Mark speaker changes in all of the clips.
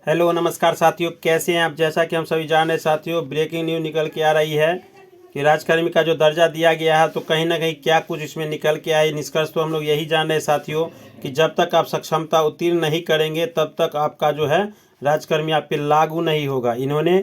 Speaker 1: Hello नमस्कार साथियों, कैसे हैं आप। जैसा कि हम सभी जान रहे साथियों, ब्रेकिंग न्यूज़ निकल के आ रही है कि राज्यकर्मी का जो दर्जा दिया गया है, तो कहीं ना कहीं क्या कुछ इसमें निकल के आए। निष्कर्ष तो हम लोग यही जान रहे हैं साथियों कि जब तक आप सक्षमता उत्तीर्ण नहीं करेंगे तब तक आपका जो है राज्यकर्मी आप पे लागू नहीं होगा। इन्होंने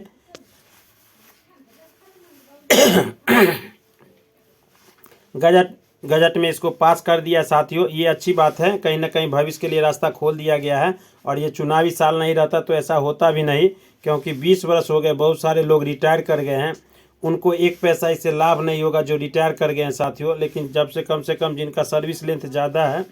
Speaker 1: गजट गजट में इसको पास कर दिया साथियों। ये अच्छी बात है, कहीं ना कहीं भविष्य के लिए रास्ता खोल दिया गया है। और ये चुनावी साल नहीं रहता तो ऐसा होता भी नहीं, क्योंकि 20 वर्ष हो गए, बहुत सारे लोग रिटायर कर गए हैं, उनको एक पैसा इससे लाभ नहीं होगा जो रिटायर कर गए हैं साथियों। लेकिन जब से कम जिनका सर्विस लेंथ ज़्यादा है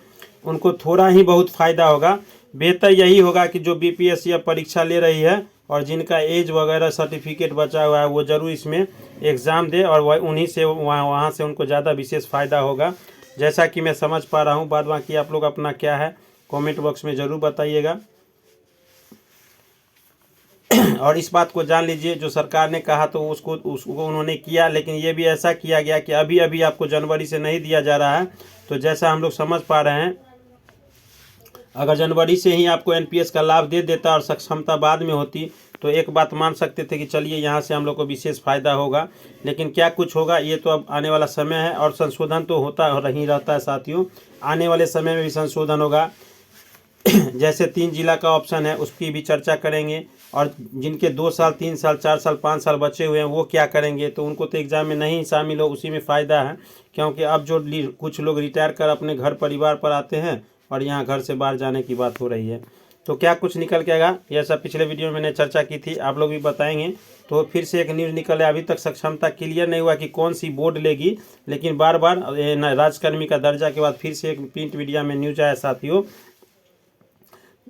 Speaker 1: उनको थोड़ा ही बहुत फ़ायदा होगा। बेहतर यही होगा कि जो बीपीएससी अब परीक्षा ले रही है और जिनका एज वगैरह सर्टिफिकेट बचा हुआ है वो ज़रूर इसमें एग्ज़ाम दे, और वह उन्हीं से वहाँ से उनको ज़्यादा विशेष फ़ायदा होगा, जैसा कि मैं समझ पा रहा हूँ। बाद बाकी आप लोग अपना क्या है कमेंट बॉक्स में ज़रूर बताइएगा। और इस बात को जान लीजिए, जो सरकार ने कहा तो उसको उन्होंने किया, लेकिन ये भी ऐसा किया गया कि अभी अभी आपको जनवरी से नहीं दिया जा रहा है। तो जैसा हम लोग समझ पा रहे हैं, अगर जनवरी से ही आपको एनपीएस का लाभ दे देता और सक्षमता बाद में होती तो एक बात मान सकते थे कि चलिए यहाँ से हम लोग को विशेष फ़ायदा होगा। लेकिन क्या कुछ होगा ये तो अब आने वाला समय है, और संशोधन तो होता ही रहता है साथियों। आने वाले समय में भी संशोधन होगा। जैसे 3 जिला का ऑप्शन है उसकी भी चर्चा करेंगे, और जिनके 2 साल 3 साल 4 साल 5 साल बचे हुए हैं वो क्या करेंगे, तो उनको तो एग्ज़ाम में नहीं शामिल हो, उसी में फ़ायदा है। क्योंकि अब जो कुछ लोग रिटायर कर अपने घर परिवार पर आते हैं और यहाँ घर से बाहर जाने की बात हो रही है। तो क्या कुछ निकल के आएगा, यह सब पिछले वीडियो में मैंने चर्चा की थी, आप लोग भी बताएंगे। तो फिर से एक न्यूज़ निकल है, अभी तक सक्षमता क्लियर नहीं हुआ कि कौन सी बोर्ड लेगी, लेकिन बार बार राज्यकर्मी का दर्जा के बाद फिर से एक प्रिंट मीडिया में न्यूज आया साथियों।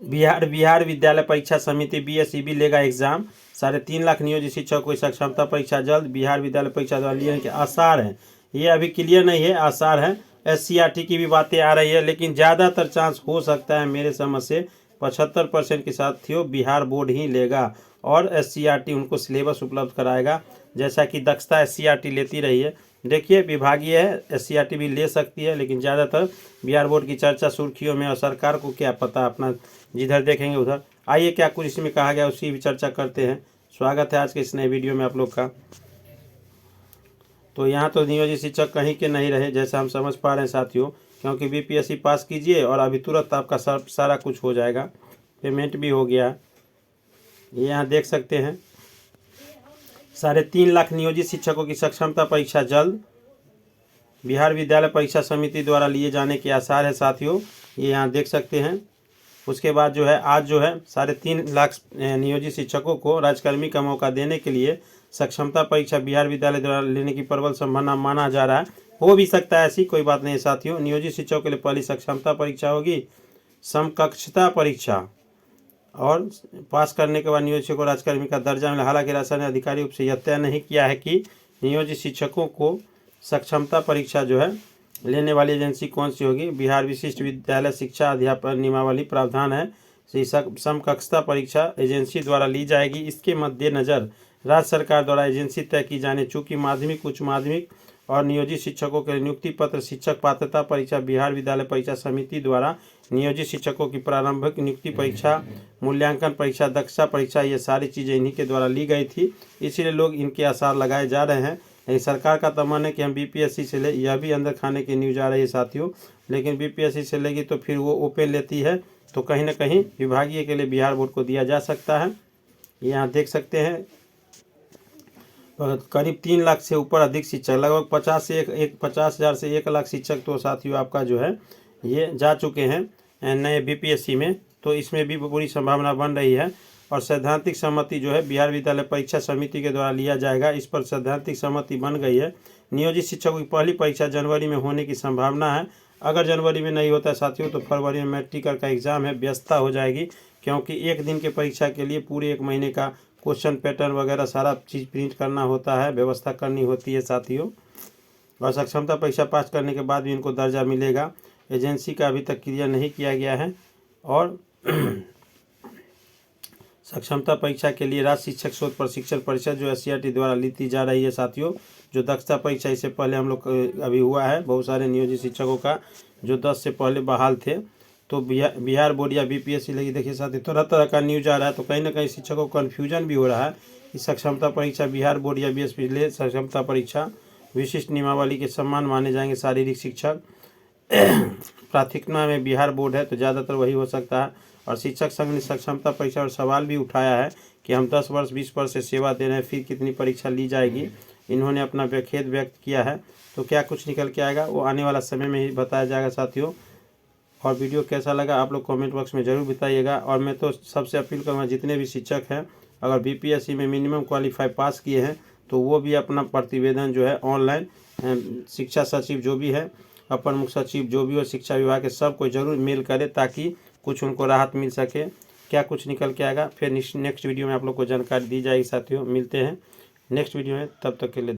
Speaker 1: बिहार विद्यालय परीक्षा समिति बीएसईबी लेगा एग्जाम। 3.5 लाख नियोजित शिक्षकों की सक्षमता परीक्षा जल्द, बिहार विद्यालय परीक्षा द्वारा लिए के आसार हैं। ये अभी क्लियर नहीं है, आसार है। एससीईआरटी की भी बातें आ रही है, लेकिन ज़्यादातर चांस हो सकता है मेरे समझ से 75% के साथियों बिहार बोर्ड ही लेगा, और एससीईआरटी उनको सिलेबस उपलब्ध कराएगा, जैसा कि दक्षता एससीईआरटी लेती रही है। देखिए विभागीय है, एससीईआरटी भी ले सकती है, लेकिन ज़्यादातर बिहार बोर्ड की चर्चा सुर्खियों में, और सरकार को क्या पता, अपना जिधर देखेंगे उधर। आइए क्या कुछ इसमें कहा गया उसकी भी चर्चा करते हैं। स्वागत है आज के इस नए वीडियो में आप लोग का। तो यहाँ तो नियोजित शिक्षक कहीं के नहीं रहे, जैसा हम समझ पा रहे हैं साथियों, क्योंकि बीपीएससी पास कीजिए और अभी तुरंत आपका सारा कुछ हो जाएगा, पेमेंट भी हो गया। ये यहाँ देख सकते हैं 3.5 लाख नियोजित शिक्षकों की सक्षमता परीक्षा जल्द, बिहार विद्यालय परीक्षा समिति द्वारा लिए जाने के आसार है साथियों। ये यहाँ देख सकते हैं। उसके बाद जो है आज जो है 3.5 लाख नियोजित शिक्षकों को राज्यकर्मी का मौका देने के लिए सक्षमता परीक्षा बिहार विद्यालय द्वारा लेने की प्रबल संभावना माना जा रहा है। हो भी सकता है, ऐसी कोई बात नहीं है साथियों। नियोजित शिक्षकों के लिए पहली सक्षमता परीक्षा होगी, समकक्षता परीक्षा, और पास करने के बाद नियोजित शिक्षकों को राज्यकर्मी का दर्जा मिला। हालांकि राजस्थान अधिकारी रूप से यह तय नहीं किया है कि नियोजित शिक्षकों को सक्षमता परीक्षा जो है लेने वाली एजेंसी कौन सी होगी। बिहार विशिष्ट विद्यालय शिक्षा अध्यापन नियमावली प्रावधान है, समकक्षता परीक्षा एजेंसी द्वारा ली जाएगी। इसके मद्देनजर राज्य सरकार द्वारा एजेंसी तय की जाने चूँकि माध्यमिक उच्च माध्यमिक और नियोजित शिक्षकों के नियुक्ति पत्र शिक्षक पात्रता परीक्षा बिहार विद्यालय परीक्षा समिति द्वारा नियोजित शिक्षकों की प्रारंभिक नियुक्ति परीक्षा, मूल्यांकन परीक्षा, दक्षता परीक्षा, ये सारी चीज़ें इन्हीं के द्वारा ली गई थी, इसीलिए लोग इनके आसार लगाए जा रहे हैं। लेकिन सरकार का तमन्ना है कि हम बीपीएससी से ले, यह भी अंदर खाने की न्यूज़ आ रही है साथियों। लेकिन बीपीएससी से लेगी तो फिर वो ओपन लेती है, तो कहीं ना कहीं विभागीय के लिए बिहार बोर्ड को दिया जा सकता है। यहाँ देख सकते हैं करीब 3 लाख से ऊपर अधिक शिक्षक, लगभग 50,000 से 1 लाख शिक्षक तो साथियों आपका जो है ये जा चुके हैं नए बीपीएससी में। तो इसमें भी पूरी संभावना बन रही है, और सैद्धांतिक सहमति जो है बिहार विद्यालय परीक्षा समिति के द्वारा लिया जाएगा। इस पर सैद्धांतिक सहमति बन गई है। नियोजित शिक्षकों की पहली परीक्षा जनवरी में होने की संभावना है। अगर जनवरी में नहीं होता है साथियों तो फरवरी में मैट्रिकल का एग्ज़ाम है, व्यस्तता हो जाएगी, क्योंकि एक दिन के परीक्षा के लिए पूरे 1 महीने का क्वेश्चन पैटर्न वगैरह सारा चीज़ प्रिंट करना होता है, व्यवस्था करनी होती है साथियों। और सक्षमता परीक्षा पास करने के बाद भी इनको दर्जा मिलेगा। एजेंसी का अभी तक क्लियर नहीं किया गया है। और सक्षमता परीक्षा के लिए राज्य शिक्षक शोध प्रशिक्षण परिषद जो एससीईआरटी द्वारा ली जा रही है साथियों। जो दक्षता परीक्षा इससे पहले हम लोग अभी हुआ है, बहुत सारे नियोजित शिक्षकों का जो 10 से पहले बहाल थे, तो बिहार बोर्ड या बीपीएससी लगी देखिए साथियों तरह तरह का न्यूज आ रहा है, तो कहीं ना कहीं शिक्षकों को कन्फ्यूजन भी हो रहा है कि सक्षमता परीक्षा बिहार बोर्ड या बीएसपी सक्षमता परीक्षा विशिष्ट नियमावली के समान माने जाएंगे शारीरिक शिक्षक। प्राथमिकता में बिहार बोर्ड है तो ज़्यादातर वही हो सकता है। और शिक्षक संघ ने सक्षमता परीक्षा और सवाल भी उठाया है कि हम 10 वर्ष 20 वर्ष से सेवा दे रहे हैं, फिर कितनी परीक्षा ली जाएगी। इन्होंने अपना खेद व्यक्त किया है, तो क्या कुछ निकल के आएगा वो आने वाला समय में ही बताया जाएगा साथियों। और वीडियो कैसा लगा आप लोग कमेंट बॉक्स में ज़रूर बताइएगा। और मैं तो सबसे अपील करूँगा जितने भी शिक्षक हैं अगर बीपीएससी में मिनिमम क्वालिफाई पास किए हैं तो वो भी अपना प्रतिवेदन जो है ऑनलाइन शिक्षा सचिव जो भी है, अपर मुख्य सचिव जो भी हो शिक्षा विभाग के सबको जरूर मेल करें ताकि कुछ उनको राहत मिल सके। क्या कुछ निकल के आएगा फिर नेक्स्ट वीडियो में आप लोग को जानकारी दी जाएगी साथियों। मिलते हैं नेक्स्ट वीडियो में, तब तक के लिए।